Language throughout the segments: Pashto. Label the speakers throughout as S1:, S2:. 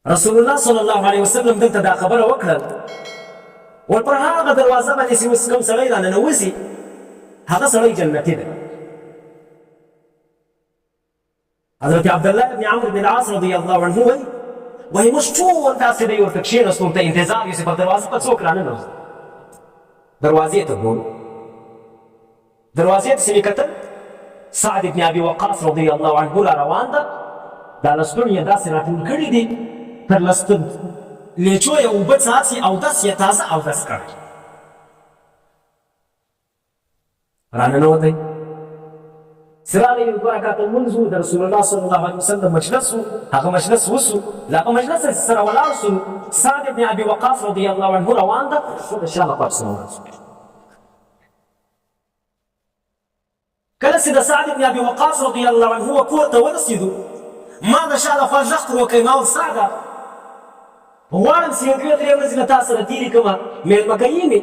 S1: رسول الله صلی الله علیه وسلم دلته دا خبره وکړل ول پر هغه دروازه باندې چې اوس کوم سړی راننوځي هغه سړی جنتي دی. حضرت عبدالله بن عمرو بن العاص رضی الله عنه وایي موږ ټول داسې دی ورته کښېنستو ورته انتظار یو چې پر دروازه به څوک راننوځي. دروازې ته ګورو، دروازې ته چې مې کتل سعد بن ابي وقاص رضی الله عنه را روان ده، دا لستوڼي یې داسې راټول کړي دي تر لستون لیچو یې اوبه څاڅي اودس یې تازه اودس کړی. راننوتی چې راغی دوه رکعته لمونځ و د رسول الله صلی الله علیه وسلم مجلس و، هغه مجلس وسو، له هغه مجلس سره ولاړ سو. سعد بن ابي وقاص رضی الله عنه روان ده، د شا لخوا پسې روان سو. کله چې د سعد بن ابي وقاص رضی الله عنه کور ته ورسېدو ما د شا لخوا غږ تر وکړی، ما ویل سعده غواړم چې یو دوې درې ورځې له تا سره تېرې کړمه، مېلمګیي مې.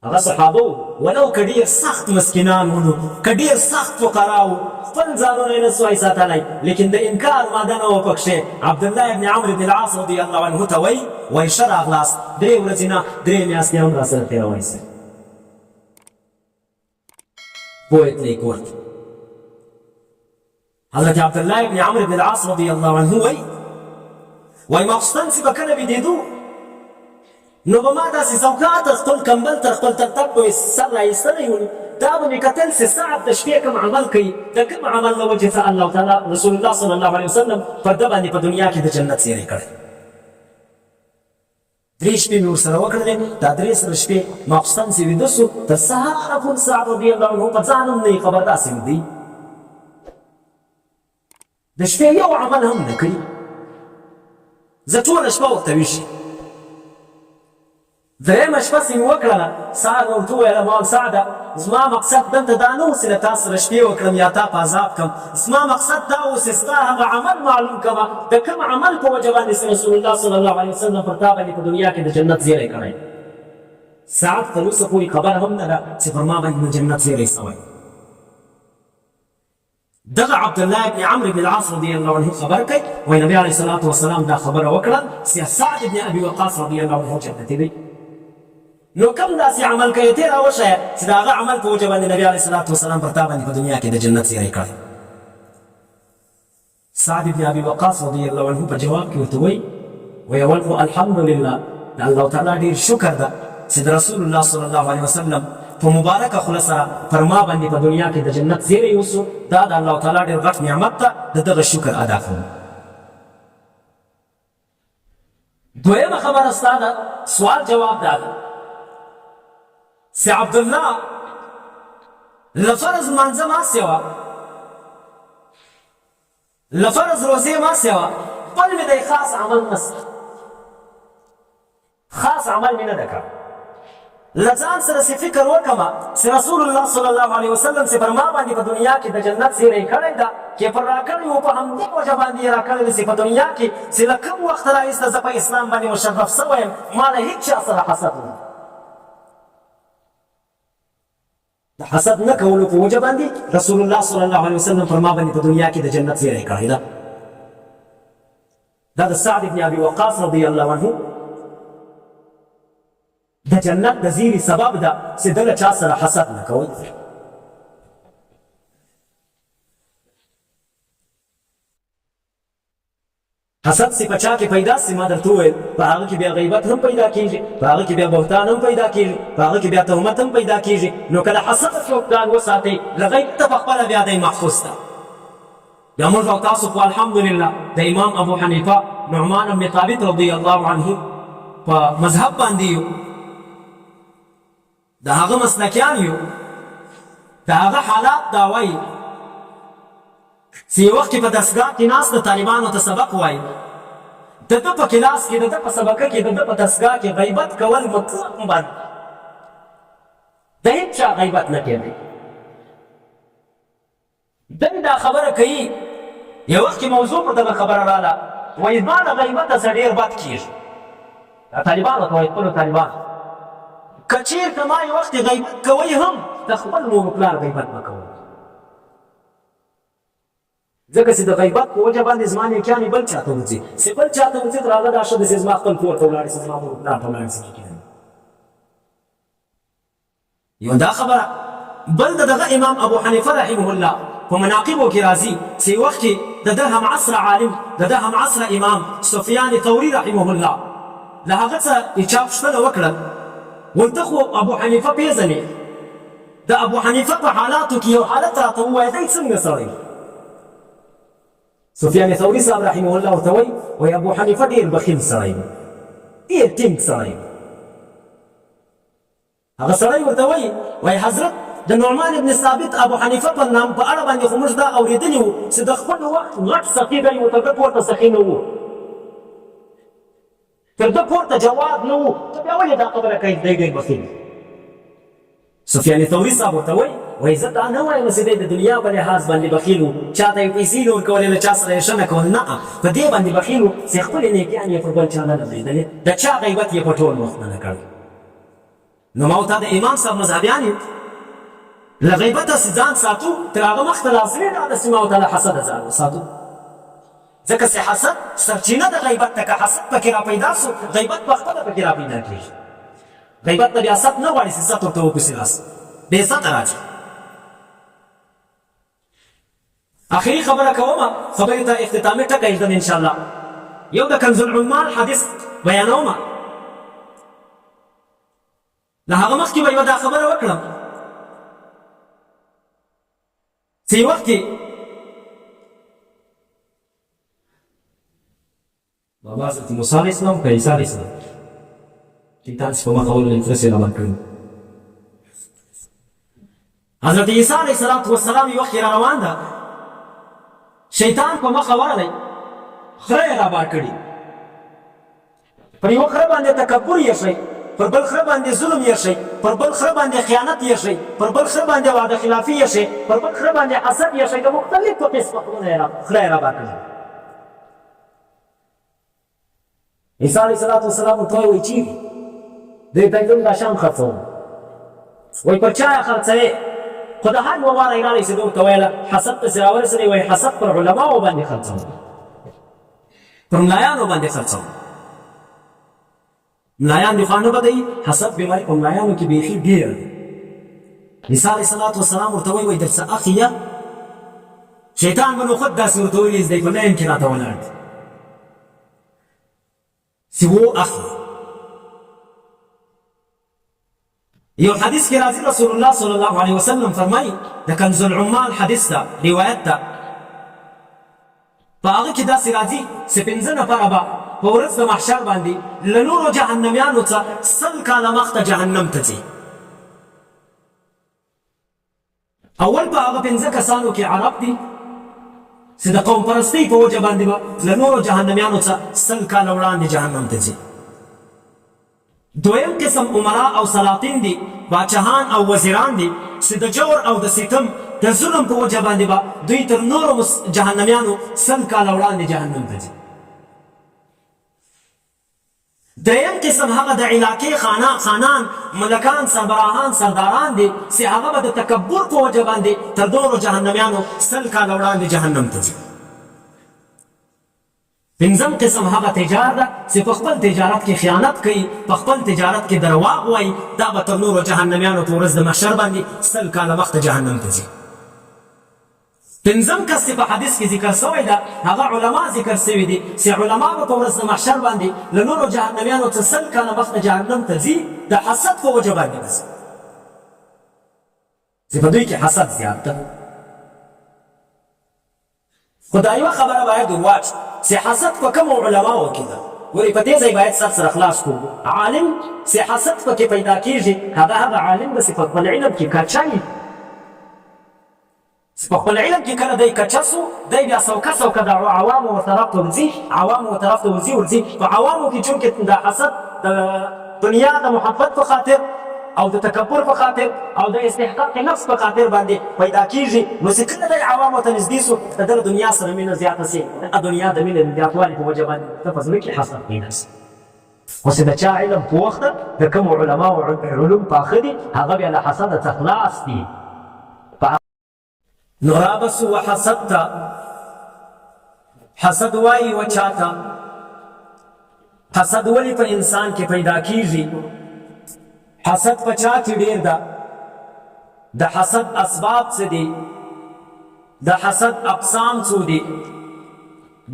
S1: هغه صحابه وو ولو که ډېر سخت مسکینان وو نو که ډېر سخت فقرا وو خپل ځانونه یې نه سوای ساتلی، لیکن د انکار ماده نه وه پکښې. عبدالله بن عمرو بن العاص رضی الله عنه ته وایي ښه راغلاست، درې ورځې نه درې میاشتې هم راسره تېروی سئ. پوهې تلئ کور ته. حضرت عبدالله بن عمرو بن العاص رضی الله عنه وایي ماخوستن چې به کله بېدېدو نو به ما داسې څوکا تر خپل کمبل تر خپل ترتب به مې سر رایستلی و، دا به مې کتل چې سعد د شپې کوم عمل کوي، د کوم عمل له وجې څخه الله تعالی رسول الله صلی الله علیه وسلم پر ده باندې په دنیا کې د جنت سیری کړی. درې شپې مې ورسره وکړلې، دا درې سره شپې ماخوستن چې ویده سو تر سهاره پورې سعد رضي الله عنه په ځان هم نه یې خبر، داسې ویده یي، د شپې یو عمل هم نه کوي. زه ټوله شپه ورته ویښ یم. درېیمه شپه چې مې وکړله سعد مې ورته وویله ما ویل سعده زما مقصد دلته دا نه و چې له تا سره شپې وکړم یا تا په عذاب کړم، زما مقصد دا و چې ستا هغه عمل معلوم کړمه د کوم عمل په وجه باندې چې رسول الله صلی الله علیه وسلم پر تا باندې په دنیا کې د جنت زیری کړی. سعد تر اوسه پورې خبر هم نه ده چې پر ما باندې د جنت زیری سوی. دغه عبدالله بن عمرو بن العاص رضی الله عنه خبر کوي، وایي نبي علیه الصلاة والسلام دا خبره وکړه چې سعد بن ابي وقاص رضی الله عنه جنتي دی. نو کوم داسې عمل کوي ته راوښیه چې د هغه عمل په وجه باندې نبي علیه الصلاة والسلام پر تا باندې په دنیا کې د جنت زیری کړی. سعد بن ابي وقاص رضی الله عنه په جواب کې ورته وایي اول خو الحمدلله د الله تعالی ډېر شکر ده چې د رسول الله صلی الله علیه وسلم په مبارکه خوله سره پر ما باندې په دنیا کې د جنت زیری وسو، دا د الله تعالی ډېر غټ نعمت ده، د دغه شکر ادا کوم. دویمه خبره ستا ده سوال جواب دا ده چې عبدالله له فرض لمانځه ما سوه له فرض روزې ما سوه بل مې دی خاص عمل نسته، خاص عمل مې نه ده کړی. له ځان سره چې فکر وکړمه چې رسول الله صلی الله علیه وسلم چې پر ما باندې په دنیا کې د جنت زیری کړی ده چې پر راکړی و په همدې وجه باندې یې راکړی ده چې په دنیا کې چې له کوم وخته راایسته زه په اسلام باندې مشرف سوی یم، ما له هېڅ چا سره حسد نه، د حسد نه کولو په وجه باندې رسول الله صلی الله علیه وسلم پر ما باندې په دنیا کې د جنت زیری کړی ده. دا د سعد بن ابي وقاص رضی الله عنه د جنت د زیری سبب ده چې ده له چا سره حسد نه کول. حسد چې په چا کې پیدا سي ما درته وویل په هغه کې بیا غیبت هم پیدا کېږي، په هغه کې بیا بهتان هم پیدا کېږي، په هغه کې بیا تهمت هم پیدا کېږي. نو که د حسد څوک ځان وساتئ له غیب ته پخپله بیا دی محفوظ ده. بیا موږ او تاسو خو الحمدلله د امام ابو حنیفه نعمان بن ثابت رضی الله عنه په مذهب باندې یو، د هغه مسلکیان یو، د هغه حالات دا وایي چې یو وخت کې په دستګاه کې ناست د طالبانو ته سبق وایي، د ده په کلاس کې د ده په سبقه کې د ده په دستګاه کې غیبت کول مطلق بند، د هېڅ چا غیبت نه کېدی. دی دا خبره کوي، یو وخت کې موضوع پر دغه خبره راله، وایي زما له غیبته څه ډېر بد کېږي. دا طالبانو ته وایي خپلو طالبانو که چېرته ما یو وخت غیبت کوئ هم د خپل مور پلار غیبت مه کوئ. ځکه چې د غیبت په وجه باندې زما نیکیانې بل چاته وځي چې بل چاته وځي تر هغه دا ښه ده چې زما خپل کور ته ولاړ شي زما مور پلار ته ولاړ شي یو دا خبره بل دغه امام ابو حنیفه رحمه الله په مناقبو کې راځي چې وخت کې د ده هم عصر عالم د ده هم عصر امام سفیان ثوري رحمه الله له هغه څه چا پوښتنه وکړه ورته خو ابو حنیفه پیژنې د ابو حنیفه په حالاتو کې یو حالت راته ووایه دی څنګه سړی سفیان ثوري صاحب رحمه الله ورته وایي ابو حنیفه ډېر بخیل سړی ډېر ټینګ سړی هغه سړی ورته وایي حضرت د نعمان ابن ثابت ابو حنیفه په نام په اړه باندې خو موږ دا اورېدلي وو چې د خپل وخت غټ سخي دی ورته ده پورته سخي نه وو تر ده پورته جواب نه وو ته بیا ولې دا خبره کوي دی ډېر بخیل سفیان ثوري صاحب ورته وایي زه دا نه وایم چې دی د دنیا په لحاظ باندې بخیل و چا ته یې پیسې نه ورکولې له چا سره یې ښه نه کول نه په دې باندې بخیل و چې خپلې نیکیانې یې پر بل چا نه لګېدلې د چا غیبت یې په ټول وخت نه کړ نو ما ورته د امام صاحب مذهبیان یو له غیبته چې ځان ساتو تر هغه مخته لازمي ده چې ما ورته له حسده ځان وساتو ځکه چې حسد سرچینه د غیبت ده که حسد پکې را پیدا سو غیبت پخپله پکې را پیدا کېږي غیبت نه بیا ست نه غواړي چې ست ورته وپسې راس بې سته راځي آخري خبره کومه خبرې ته اختتامي ټکی ږدم انشاءالله یو د کنز العمال حدیث بیانومه له هغه مخکې به یوه دا خبره وکړم چې یو وخت کې بابا حضرت موسی علیه السلام که عیسی علیه السلام شیطان چې په مخه ولولې فرس یې رابان کړي حضرت عیسی علیه السلام یو وخت را روان ده شیطان په مخه ورغلی خره یې رابار کړي پر یوه خره باندې تکبر یې پر بل خره باندې ظلم یې شي پر بل خره باندې خیانت یې شي پر بل خره باندې وعده خلافي یې شي پر بل خره باندې حسد یې شي د مختلفو قسمه خره یې رابار کړي عیسی علیه السلام ورته وایي چیرې دوی ته یې دا شیان خرڅوم وایي پر چا یې خرڅوې خو د هر یوه واره یې راغلی چې ده ورته ویله حسد پسې راورسېدی وایي حسد پر علماو باندې خرڅوم پر ملایانو باندې خرڅوم ملایان دي خو نه بدوي حسد بیماري په ملایانو کې بیخي ډېره ده عیسی علیه السلام ورته وایي در څه اخ یه شیطان به نو خود داسې ورته ویلي دی په لاین کې راته ولاړ دی چې و اخ یو حدیث کې راځي رسول الله صلی الله علیه وسلم فرمایي د کنز العمال حدیث ده روایت ده په هغه کې داسې راځي چې پنځه نفره به په ورځ د محشر باندې له نورو جهنمیانو څخه 100 کاله مخته جهنم ته ځي اول په هغه پنځه کسانو کې عرب دي چې د قوم پرستۍ په وجه باندې به له نورو جهنمیانو څخه 100 کاله وړاندې جهنم ته ځي دویم قسم عمرا او سلاطین دي باچهان او وزیران دي چې د جور او د ستم د ظلم په وجه باندې به دوی تر نورو جهنمیانو 100 کاله وړاندې جهنم ته ځي دریم قسم هغه د علاقې خانان ملکان سربراهان سرداران دي چې هغه به د تکبر په وجه باندې تر نورو جهنمیانو 100 کاله وړاندې جهنم ته ځي پنځم قسم هغه تجار ده چې په خپل تجارت کې خیانت کوي په خپل تجارت کې درواغ وایي دا به تر نورو جهنمیانو په ورځ د محشر باندې 100 کاله مخته جهنم ته ځي پنځم کس چې په حدیث کې ذکر شوی ده هغه علما ذکر شوي دي چې علما به په ورځ د محشر باندې له نورو جهنمیانو څخه 100 کاله مخته جهنم ته ځي د حسد په وجه باندې ځي چې په دوی کې حسد زیات ده خو دا یوه خبره باید ورواچ چې حسد په کومو علماو کې ده ګورې په دې ځای باید سر سره خلاص کړو عالم چې حسد پکې پیدا کېږي هغه عالم به چې په خپل علم کې کچه وي په خپل علم کې کله دی کچه سو دی بیا سوکه د عوامو طرف ته ورځي ورځي په عوامو کې چونکې د حسد د دنیا د محبت په خاطر او د تکبر په خاطر او د استحقاق نفس په خاطر باندې پیدا کېږي نو چې کله دی عوامو ته نږدې سو د ده دنیا سره مینه زیاته سي د دنیا د مینې د زیاتوالي په وجه باندې ته په زړه کې حسد پیدا سي خو چې د چا علم پوخ ده د کومو علماو علوم پاخه دي هغه بیا له حسده څخه خلاص دي نو رابسو وحسدت حسد وایي و چاته حسد ولې په انسان کې پیدا کیږي؟ حسد په چا کې ډېر ده؟ د حسد اسباب څه دي؟ د حسد اقسام څو دي؟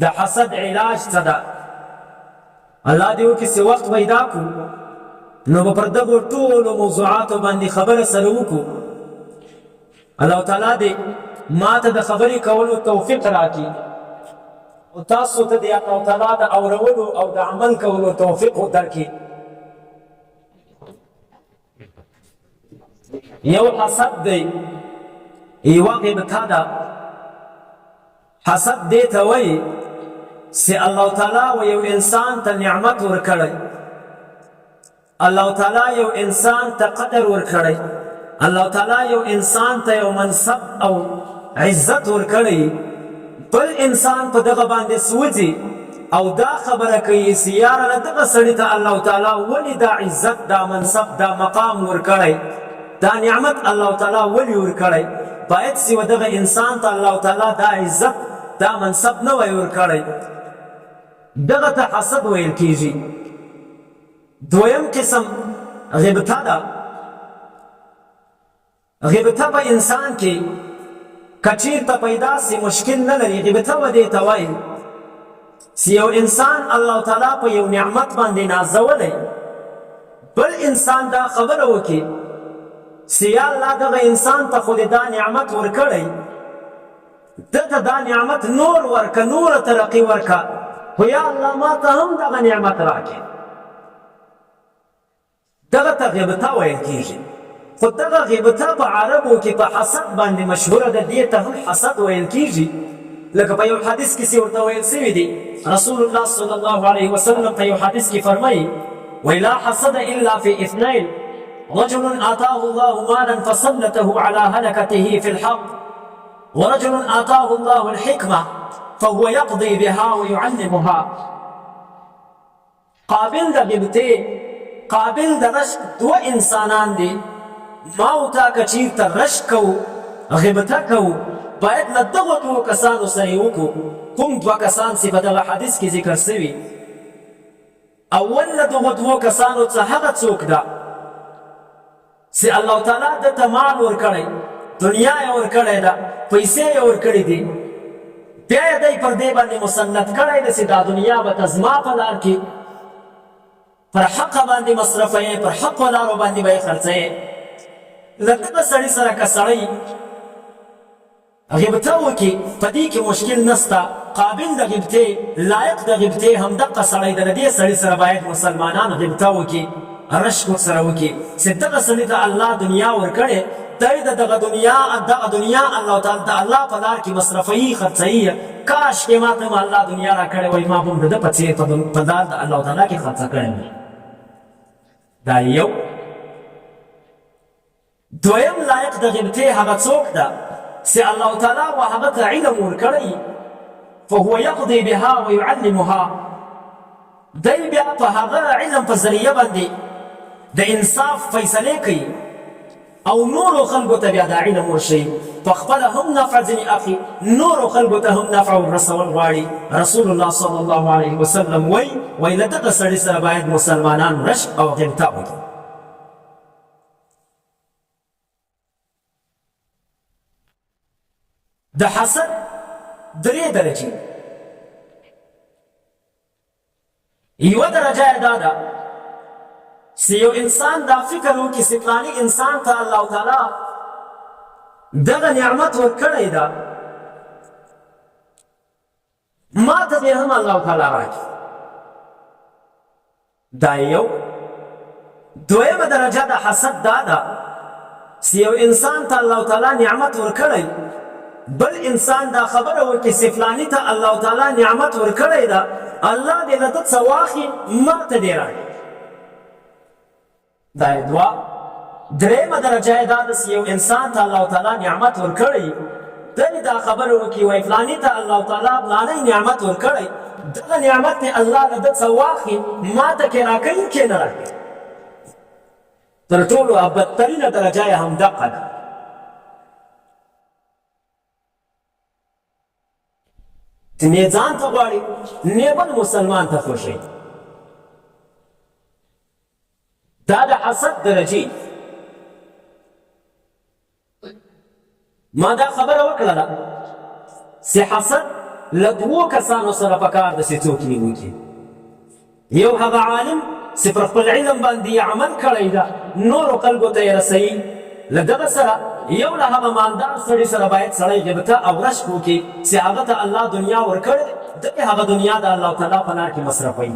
S1: د حسد علاج څه ده؟ الله دې وکړي چې وخت پیدا کړو نو به پر دغو ټولو موضوعاتو باندې خبره سره وکړو. الله تعالی دې ما ته د خبرې کولو توفیق راکړي او تاسو ته دې الله تعالی د اورولو او د عمل کولو توفیق درکړي. یو حسد دی، یوه غیبته ده. حسد دې ته وایي چې الله تعالی و یو انسان ته نعمت ورکړی، الله تعالی یو انسان ته قدر ورکړی، الله تعالی یو انسان ته یو منصب او عزت ورکړی، بل انسان په دغه باندې سوځي او دا خبره کوي چې یاره له دغه سړي ته الله تعالی ولې دا عزت، دا منصب، دا مقام ورکړی، دا نعمت الله تعالی ولې ورکړی؟ باید چې و دغه انسان ته الله تعالی دا عزت، دا منصب نه وای ورکړی. دغه ته حسد ویل کیږي. دویم قسم غیبته ده. غیبته په انسان کې که چېرته پیدا سي مشکل نه لري. غیبته به دې ته وایي چې یو انسان الله تعالی په یو نعمت باندې نازولی، بل انسان دا خبره وکړي چې یا الله دغه انسان ته خو دې دا نعمت ورکړی، دته دا نعمت نور ورکه، نوره ترقي ورکه، خو یا الله ما ته هم دغه نعمت راکړي. دغه ته غیبته ویل کېږي. خو دغه غیبته په عربو کې په حسد باندې مشهوره ده، دې ته هم حسد ویل کېږي. لکه په یو حدیث کې چې ورته ویل سوي دي، رسول الله صلی الله علیه وسلم په یو حدیث کې فرمایي وایي لا حسد الا فی اثنین رجل آتاه الله مالا فسلطه على هلكته في الحق ورجل آتاه الله الحكمة فهو يقضي بها ويعلمها. قابل د غیبتې، قابل د رشک دوه انسانان دي. ما او تا که چېرته رشک کوو، غیبته کوو، باید له دغو دوو کسانو سره یې وکړو. کوم دوه کسان چې په دغه حدیث کې ذکر سوي؟ اول له دغو دوو کسانو څخه هغه څوک ده چې الله تعالی دته مال ورکړی، دنیا یې ورکړې ده، پیسې یې ورکړې دي، بیا یې دی پر دې باندې مسلط کړی ده چې دا دنیا به ته زما په لار کې پر حقه باندې مصرفوې، پر حقو لارو باندې به یې خرڅوې. له دغه سړي سره که سړی غیبته وکړي په دې کې مشکل نسته. قابل د غیبتې، لایق د غیبتې همدغه سړی ده. د دې سړي سره باید مسلمانان غیبته وکړي، رشک ورسره وکړي چې دغه سړي ته الله دنیا ورکړې، دی د دغه دنیا الله تعالی د الله په لار کې مصرفوي، خرڅوي. کاش کې ما ته هم الله دنیا راکړې وای، ما به هم د ده په څېر په لار د الله تعالی کې خرڅه کړې وي. دا یو. دویم لایق د غیبتې هغه څوک ده چې الله تعالی و هغه ته علم ورکړی، فهو یقضي بها ویعلمها. دی بیا په هغه علم په ذریعه باندې د انصاف فیصلې کوي او نورو خلکو ته بیا دا علم ورښیي، په خپله هم نفع ځینې اخلي، نورو خلکو ته هم نفع ورسول غواړي. رسول الله صلی الله علیه وسلم وایي له دغه سړي سره باید مسلمانان رشک او غیبته وکړي. د حسد درې درجې. یوه درجه یې دا ده چې یو انسان دا فکر وکړي چې فلاني انسان ته الله تعالی دغه نعمت ورکړی ده، ما ته دې هم الله تعالی راکړي. دا یو. دویمه درجه د حسد دا ده چې یو انسان ته الله تعالی نعمت ورکړی، بل انسان دا خبره وکړي چې فلاني ته الله تعالی نعمت ورکړی ده، الله دې له ده څه واخلي، ما ته دې راکړي. دا یې دوه. درېیمه درجه یې دا ده چې یو انسان ته الله تعالی نعمت ورکړی، دی دا خبره وکړي وایي فلاني ته الله تعالی فلانی نعمت ورکړی، دغه نعمت دې الله له ده څه واخلي، ما ته کې راکوي کې نه راکوي. تر ټولو بدترینه درجه یې همدغه ده. نه ځان ته غواړي نه بل مسلمان ته خوښوي. دا د حسد درجې. ما دا خبره وکړله چې حسد له دوو کسانو سره پکار ده چې څوک نیوکي. یو هغه عالم چې پر خپل علم باندې عمل کړی ده نورو خلکو ته یې رسوي، له دغه سره یو له هغه مالدار سړي سره باید سړی غیبته او رشک وکړي چې هغه ته الله دنیا ورکړې دغه هغه دنیا د الله تعالی په لار کې مصرفوي.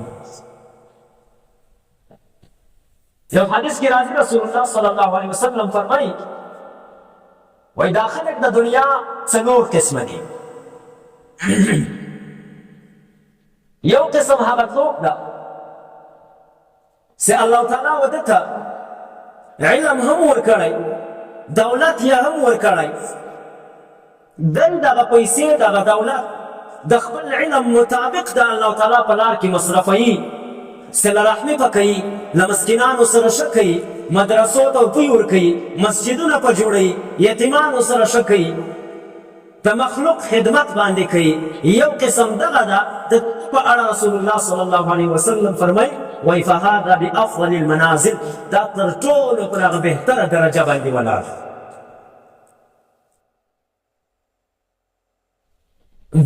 S1: یو حدیث کې راځي رسول الله صلی الله علیه وسلم فرمایي وایي دا خلک د دنیا څلور قسمه دي. یو قسم هغه څوک ده چې الله تعالی وده ته علم هم ورکړی، دولت یې هم ورکړی، دل دغه پیسې دغه دولت د خپل علم مطابق د الله تعالی په لار کې مصرفوي، صله رحمي به کوي، له مسکینانو سره ښه کوي، مدرسو ته روپۍ ورکوي، مسجدونه په جوړوي، یتیمانو سره ښه کوي، د مخلوق خدمت باندې کوي. یو قسم دغه ده د په اړه رسول الله صلی الله علیه وسلم فرمایي وایي فهذا بافضل المنازل، دا تر ټولو پر هغه بهتره درجه باندې ولاړ.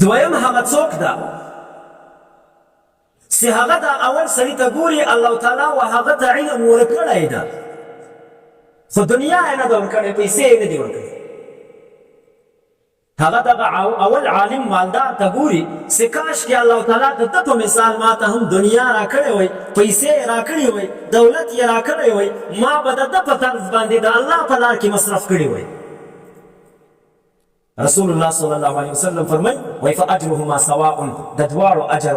S1: دویم هغه څوک ده چې هغه د اول سړي ته ګوري الله تعالی و هغه ته علم ورکړی ده خو دنیا یې نه ده ورکړې، پیسې یې نه دي ورکړې. هغه دغه اول عالم مالدار ته ګوري چې کاشکې الله تعالی د ده په مثال ما ته هم دنیا راکړې وی، پیسې یې راکړې وی، دولت یې راکړی وی، ما به د ده په طرز باندې د الله په لار کې مصرف کړی وی. رسول الله صلی الله علیه وسلم فرمایي وایي فاجرهما سواء، د دواړو اجر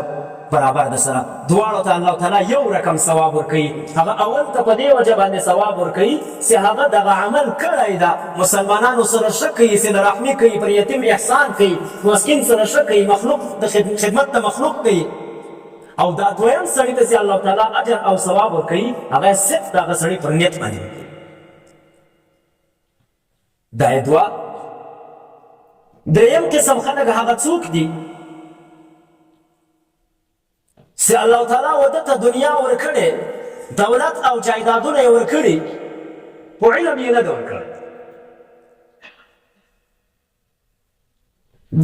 S1: برابر ده سره، دواړو ته الله تعالی یو رقم ثواب ورکوي. هغه اول ته په دې وجه باندې ثواب ورکوي چې هغه دغه عمل کړی ده، مسلمانانو سره ښه کوي، صله رحمي کوي، پر یتیم احسان کوي، مسکین سره ښه کوي، مخلوق د خدمت د مخلوق کوي. او دا دویم سړي ته چې الله تعالی اجر او ثواب ورکوي هغه صرف د هغه سړي پر نیت باندې ورکوي. دا یې دوه. دریم قسم خلک هغه څوک دي چې الله تعالی وده ته دنیا ورکړې، دولت او جایدادونه یې ورکړي، خو علم یې نه ده ورکړی.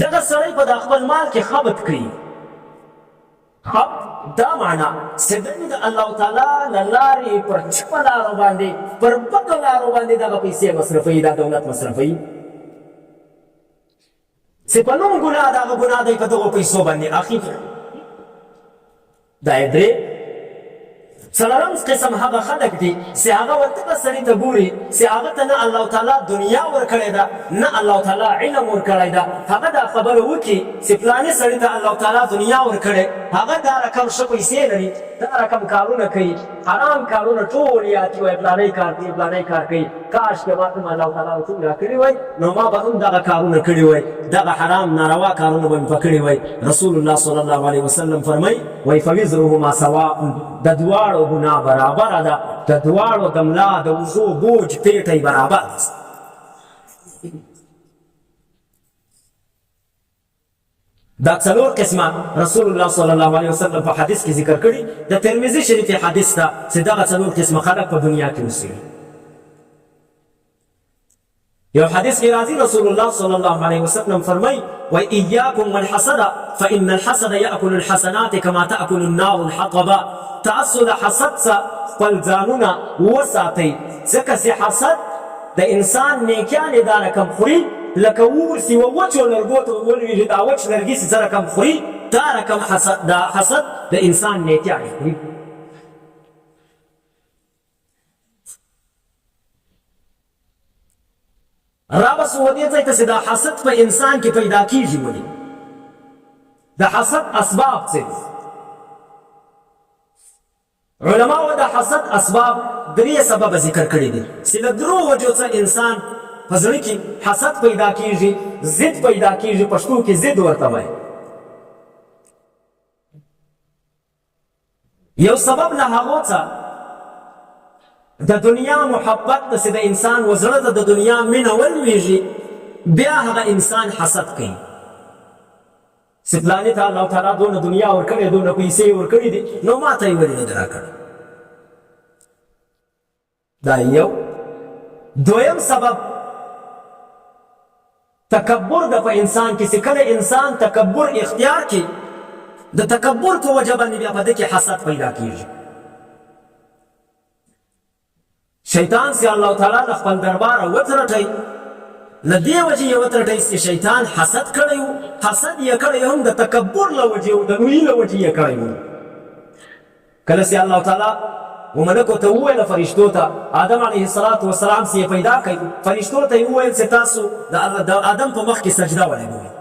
S1: دغه سړی په د خپل مال کې خبط کوي. خبط دا معنا چې دی د الله تعالی له لارې پر چپه لارو باندې پر بدو لارو باندې دغه پیسې مصرفوي، دا دولت مصرفوي چې په نوم ګناه د هغه ګناه دی په دغو پیسو باندې اخلي. دا یې درې. څلورم قسم هغه خلک دي چې هغه ورته سړي ته ګوري چې هغه ته نه الله تعالی دنیا ورکړې ده نه الله تعالی علم ورکړی ده، هغه دا خبره وکړي چې فلاني سړي ته الله تعالی دنیا ورکړې، هغه دا رقم ښه پیسې لري، دا رقم کارونه کوي، حرام کارونه ټول یاتي وایي فلانی کار کوي فلانی کار کوي، کاشکې ما ته الله تعالی ټول راکړي وای نو ما به هم دغه کارونه کړي وای، دغه حرام ناروا کارونه به مې په کړي وای. رسول الله صلی الله علیه وسلم فرمایي وایي فوزرهما سواء، د دواړو ګناه برابره ده، د دواړو د ملا د اوږو بوج پیټی برابر ده. دا څلور قسمه رسول الله صلی الله علیه وسلم په حدیث کې ذکر کړي. د ترمذي شریف حدیث ده چې دغه څلور قسمه خلک په دنیا کې اوسېږي. یو حدیث کې راځي رسول الله صلی الله علیه وسلم فرمایي وإياكم والحسد فإن الحسد يأكل الحسنات كما تأكل النار الحطب. تاسو د حسد څخه خپل ځانونه وساتئ ځکه چې حسد د انسان نیکیانې دا رقم خوري لکه اور چې وچو لرګو ته ولوېږي، دا وچ لرګي چې څه رقم خوري دا رقم حسد د انسان نیکیانې خوري. رابسو و دې ځای ته چې دا حسد په انسان کې پیدا کېږي ولې؟ د حسد اسباب څه دي؟ علماو د حسد اسباب درې سببه ذکر کړي دي چې له درو وجو څخه انسان په زړه کې حسد پیدا کېږي، ضد پیدا کېږي، پښتو کې ضد ورته وایي. یو سبب له هغو څخه د دنیا محبت ده چې د انسان وزړه ته د دنیا مینه ولوېږي، بیا هغه انسان حسد کوي. چې فلاني ته الله تعالی دونه دنیا ورکړې دونه پیسې ورکړې دي نو ما ته یې ولې نه دي راکړی دا یو دویم سبب تکبر د په انسان کې چې کله انسان تکبر اختیار کړي د تکبر په وجه باندې بیا په دې کې حسد پیدا کیږي شیطان سي الله تعالی د خپل دربار وترټي له دې وجې یې وترټي چې شیطان حسد کړی و حسد یې کړی هم د تکبر له وجې او د لویي له وجې یې کړی و کله چې الله تعالی وملکو ته وویل فرشتو ته آدم علیه السلام چې یې پیدا کړي فرشتو ته یې وویل چې تاسو د آدم په مخ کې سجده ولې کوئ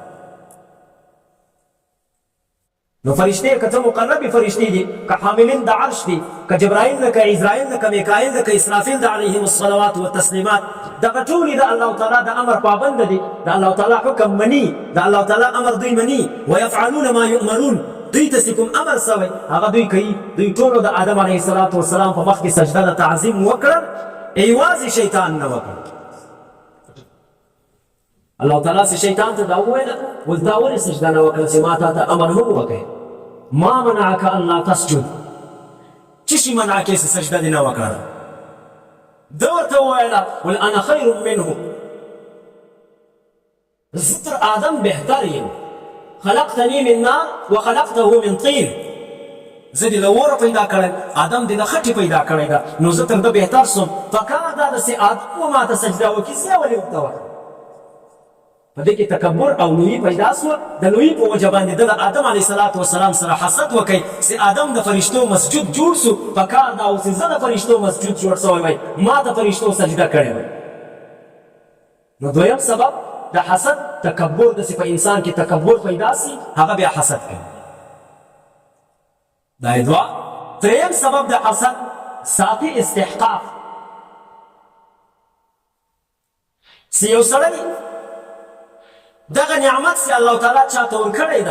S1: نو فرشتې که څه مقربې فرشتې دي که حاملین د عرش دي که جبرائیل ده که عزرائیل ده که میکائیل ده که اسرافیل ده علیهم الصلوات والتسلیمات دغه ټولې د الله تعالی د امر پابند دي د الله تعالی حکم مني د الله تعالی امر دوی مني ویفعلون ما یؤمرون دوی ته چې کوم امر سوی هغه دوی کوي دوی ټولو د آدم علیه السلام په مخ کې سجده د تعظیم وکړه یوازې شیطان نه وکړه الله تعالی چې شیطان ته دا وویله ول تا ولې سجده نه وکړه چې ما تا ته امر هم وکړې ما منعک الله تسجد څه شي منع کې چې سجده دې نه وکړه ده ورته وویله ول انا خیر منه زه تر آدم بهتر یم خلقتني من نار وخلقته من طين زه دې له اوره پیدا کړی آدم دې له خټې پیدا کړی ده نو زه تر ده بهتر سوم پکار دا ده چې آدم ما ته سجده وکړي زه ولې ورته وکړم په دې کې تکبر او لویي پیدا سوه د لویي په وجه باندې ده د آدم علیه السلام سره حسد وکړي چې آدم د فرشتو مسجود جوړ سو پکار دا و چې زه د فرشتو مسجود جوړ سوی وای ما د فرشتو سجده کړې وای نو دویم سبب د حسد تکبر د په انسان کې تکبر پیدا سي هغه بیا حسد کوي دا دوه دریم سبب د حسد ذاتي استحقاق چې یو سړی دغه نعمت چې الله تعالی چاته ورکړی